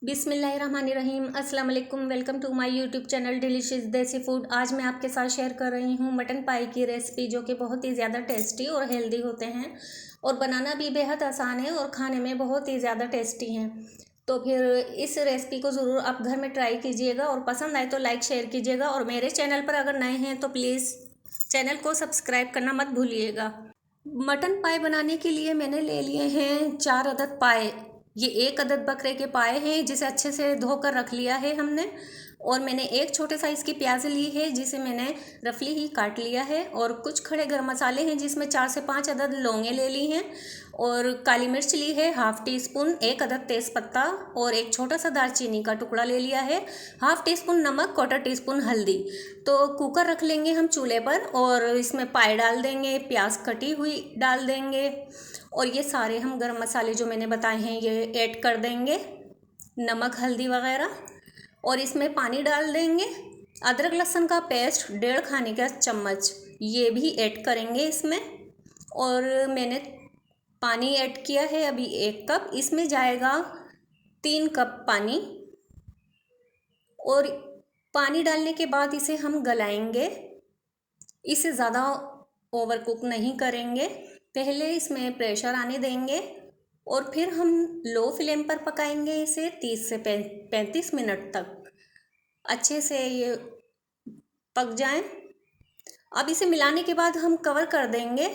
बिस्मिल्लाहिर्रहमानिर्रहीम। अस्सलाम वालेकुम। Welcome to my YouTube channel delicious desi food. आज मैं आपके साथ शेयर कर रही हूँ मटन पाई की रेसिपी, जो कि बहुत ही ज़्यादा टेस्टी और हेल्दी होते हैं और बनाना भी बेहद आसान है और खाने में बहुत ही ज़्यादा टेस्टी हैं। तो फिर इस रेसिपी को ज़रूर आप घर में ट्राई कीजिएगा और पसंद आए तो लाइक शेयर कीजिएगा। और मेरे चैनल पर अगर नए हैं तो प्लीज़ चैनल को सब्सक्राइब करना मत भूलिएगा। मटन पाई बनाने के लिए मैंने ले लिए हैं 4 अदद पाए। ये 1 अदद बकरे के पाए हैं, जिसे अच्छे से धोकर रख लिया है हमने। और मैंने एक छोटे साइज़ की प्याज ली है, जिसे मैंने रफली ही काट लिया है। और कुछ खड़े गरम मसाले हैं, जिसमें 4 से 5 अदद लौंगे ले ली हैं। और काली मिर्च ली है हाफ़ टी स्पून, 1 अदद तेज़पत्ता और एक छोटा सा दालचीनी का टुकड़ा ले लिया है। हाफ़ टी स्पून नमक, 1/4 टीस्पून हल्दी। तो कुकर रख लेंगे हम चूल्हे पर और इसमें पाए डाल देंगे, प्याज कटी हुई डाल देंगे और ये सारे हम गरम मसाले जो मैंने बताए हैं ये ऐड कर देंगे, नमक हल्दी वगैरह। और इसमें पानी डाल देंगे। अदरक लहसुन का पेस्ट 1.5 खाने का चम्मच ये भी ऐड करेंगे इसमें। और मैंने पानी ऐड किया है अभी 1 कप, इसमें जाएगा 3 कप पानी। और पानी डालने के बाद इसे हम गलाएंगे, इसे ज़्यादा ओवर कुक नहीं करेंगे। पहले इसमें प्रेशर आने देंगे और फिर हम लो फ्लेम पर पकाएंगे इसे 30 से 35 मिनट तक अच्छे से ये पक जाए। अब इसे मिलाने के बाद हम कवर कर देंगे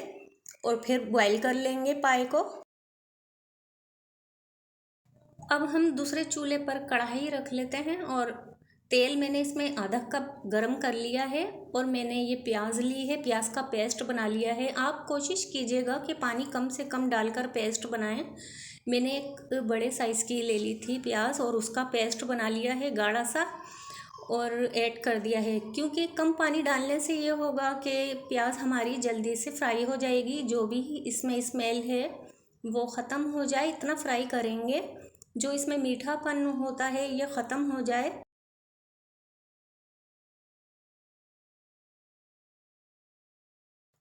और फिर बॉईल कर लेंगे पाए को। अब हम दूसरे चूल्हे पर कढ़ाई रख लेते हैं और तेल मैंने इसमें आधा कप गरम कर लिया है। और मैंने ये प्याज ली है, प्याज का पेस्ट बना लिया है। आप कोशिश कीजिएगा कि पानी कम से कम डालकर पेस्ट बनाएं। मैंने एक बड़े साइज़ की ले ली थी प्याज और उसका पेस्ट बना लिया है गाढ़ा सा और ऐड कर दिया है। क्योंकि कम पानी डालने से ये होगा कि प्याज हमारी जल्दी से फ्राई हो जाएगी, जो भी इसमें स्मेल है वो ख़त्म हो जाए। इतना फ्राई करेंगे जो इसमें मीठापन होता है ये ख़त्म हो जाए।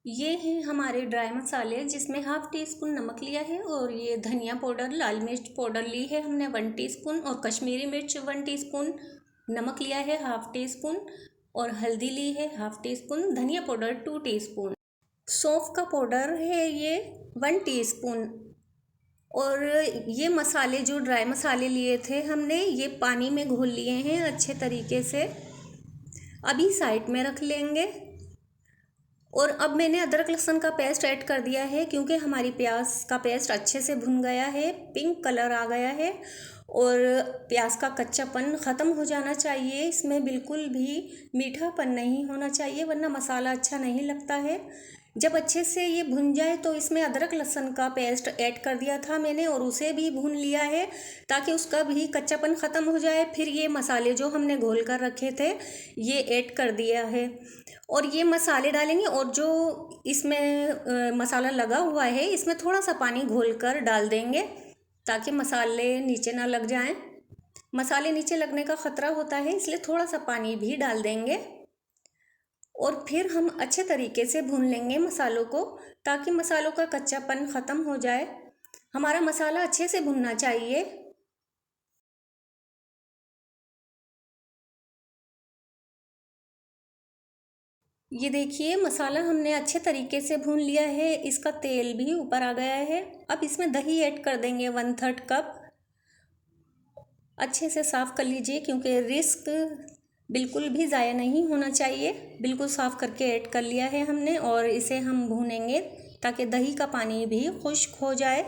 ये हैं हमारे ड्राई मसाले, जिसमें हाफ़ टी स्पून नमक लिया है और ये धनिया पाउडर, लाल मिर्च पाउडर ली है हमने 1 टीस्पून और कश्मीरी मिर्च 1 टीस्पून, नमक लिया है हाफ़ टी स्पून और हल्दी ली है हाफ़ टी स्पून, धनिया पाउडर 2 टीस्पून, सौंफ का पाउडर है ये 1 टीस्पून। और ये मसाले जो ड्राई मसाले लिए थे हमने, ये पानी में घोल लिए हैं अच्छे तरीके से। अभी साइड में रख लेंगे। और अब मैंने अदरक लहसुन का पेस्ट ऐड कर दिया है, क्योंकि हमारी प्याज का पेस्ट अच्छे से भुन गया है, पिंक कलर आ गया है और प्याज का कच्चापन ख़त्म हो जाना चाहिए। इसमें बिल्कुल भी मीठापन नहीं होना चाहिए, वरना मसाला अच्छा नहीं लगता है। जब अच्छे से ये भुन जाए तो इसमें अदरक लहसुन का पेस्ट ऐड कर दिया था मैंने और उसे भी भून लिया है, ताकि उसका भी कच्चापन ख़त्म हो जाए। फिर ये मसाले जो हमने घोल कर रखे थे ये ऐड कर दिया है और ये मसाले डालेंगे। और जो इसमें मसाला लगा हुआ है इसमें थोड़ा सा पानी घोल कर डाल देंगे, ताकि मसाले नीचे ना लग जाएं। मसाले नीचे लगने का ख़तरा होता है, इसलिए थोड़ा सा पानी भी डाल देंगे। और फिर हम अच्छे तरीके से भून लेंगे मसालों को, ताकि मसालों का कच्चापन ख़त्म हो जाए। हमारा मसाला अच्छे से भुनना चाहिए। ये देखिए मसाला हमने अच्छे तरीके से भून लिया है, इसका तेल भी ऊपर आ गया है। अब इसमें दही ऐड कर देंगे 1/3 कप। अच्छे से साफ़ कर लीजिए, क्योंकि रिस्क बिल्कुल भी ज़ाया नहीं होना चाहिए। बिल्कुल साफ़ करके ऐड कर लिया है हमने और इसे हम भूनेंगे ताकि दही का पानी भी खुश्क हो जाए।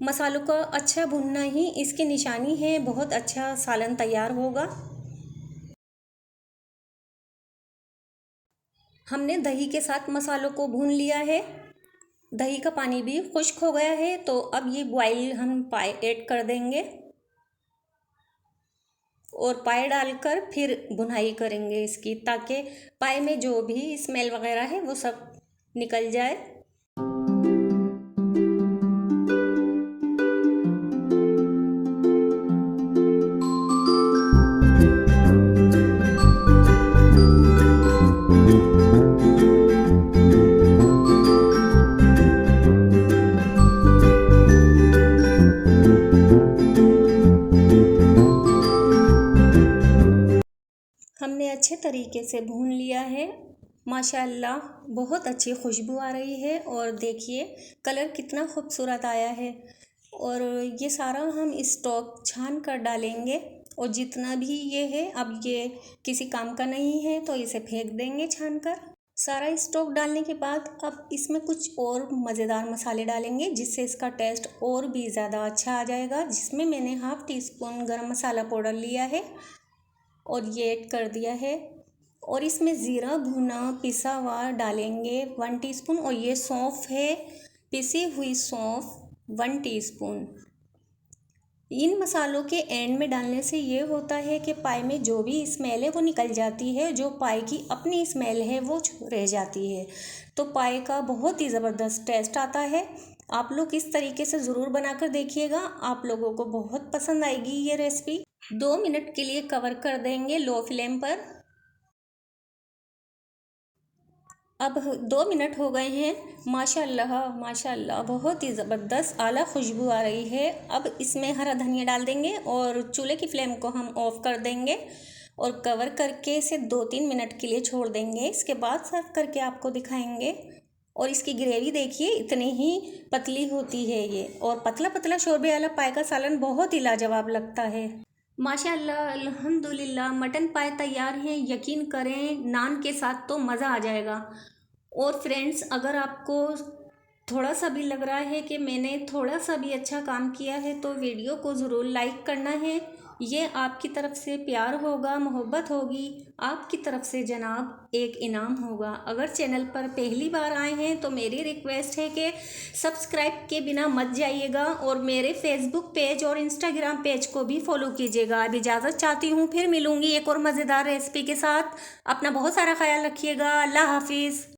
मसालों का अच्छा भुनना ही इसकी निशानी है, बहुत अच्छा सालन तैयार होगा। हमने दही के साथ मसालों को भून लिया है, दही का पानी भी खुश्क हो गया है। तो अब ये बॉयल हम पाए ऐड कर देंगे और पाए डालकर फिर भुनाई करेंगे इसकी, ताकि पाए में जो भी स्मेल वगैरह है वो सब निकल जाए। अच्छे तरीके से भून लिया है। माशाल्लाह बहुत अच्छी खुशबू आ रही है और देखिए कलर कितना खूबसूरत आया है। और ये सारा हम स्टॉक छान कर डालेंगे और जितना भी ये है अब ये किसी काम का नहीं है तो इसे फेंक देंगे छान कर। सारा स्टॉक डालने के बाद अब इसमें कुछ और मज़ेदार मसाले डालेंगे जिससे इसका टेस्ट और भी ज़्यादा अच्छा आ जाएगा, जिसमें मैंने हाफ़ टी स्पून गरम मसाला पाउडर लिया है और ये ऐड कर दिया है। और इसमें ज़ीरा भुना पिसा हुआ डालेंगे 1 टीस्पून और ये सौंफ है, पिसी हुई सौंफ 1 टीस्पून। इन मसालों के एंड में डालने से ये होता है कि पाई में जो भी स्मेल है वो निकल जाती है, जो पाई की अपनी स्मेल है वो रह जाती है, तो पाई का बहुत ही ज़बरदस्त टेस्ट आता है। आप लोग इस तरीके से ज़रूर बनाकर देखिएगा, आप लोगों को बहुत पसंद आएगी ये रेसिपी। 2 मिनट के लिए कवर कर देंगे लो फ्लेम पर। अब 2 मिनट हो गए हैं। माशाल्लाह माशाल्लाह बहुत ही ज़बरदस्त आला खुशबू आ रही है। अब इसमें हरा धनिया डाल देंगे और चूल्हे की फ्लेम को हम ऑफ़ कर देंगे और कवर करके इसे 2-3 मिनट के लिए छोड़ देंगे। इसके बाद सर्व करके आपको दिखाएंगे। और इसकी ग्रेवी देखिए इतनी ही पतली होती है ये, और पतला पतला शोरबे वाला पाए का सालन बहुत ही लाजवाब लगता है। माशाल्लाह अल्हम्दुलिल्लाह मटन पाए तैयार हैं। यकीन करें नान के साथ तो मज़ा आ जाएगा। और फ्रेंड्स, अगर आपको थोड़ा सा भी लग रहा है कि मैंने थोड़ा सा भी अच्छा काम किया है तो वीडियो को ज़रूर लाइक करना है। ये आपकी तरफ से प्यार होगा, मोहब्बत होगी, आपकी तरफ से जनाब एक इनाम होगा। अगर चैनल पर पहली बार आए हैं तो मेरी रिक्वेस्ट है कि सब्सक्राइब के बिना मत जाइएगा और मेरे फेसबुक पेज और इंस्टाग्राम पेज को भी फॉलो कीजिएगा। अब इजाज़त चाहती हूँ, फिर मिलूँगी एक और मज़ेदार रेसिपी के साथ। अपना बहुत सारा ख्याल रखिएगा। अल्लाह हाफिज़।